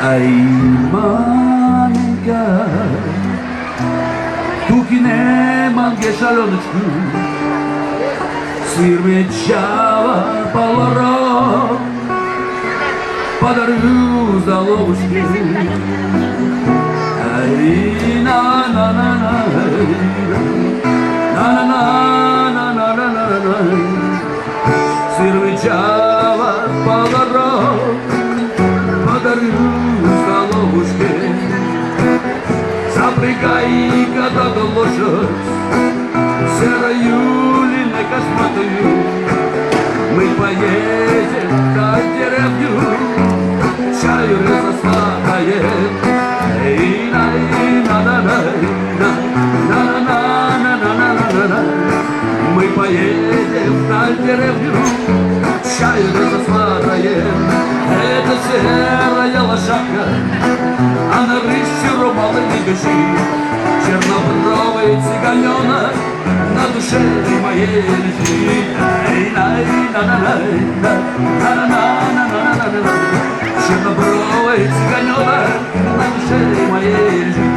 Ay, маменька, тухине манге шалёночку, сыр мечава полоро, подарю заловушки. Ай, на-на-на-на, на-на-на-на-на-на-на-на, сыр мечава полоро, подарю заловушки. Запрягай, когда лошадь, серою линой косматую, мы поедем как деревню, чаю разосладает. Эй, на-на-на-на-на-на-на-на-на-на-на-на. Мы поедем как деревню, чаю разосладает. Это серая лошадка, она рысью рубала не бежит. Чернобровый цыганенок на душе моей лежит. Чернобровый цыганенок на душе моей лежит.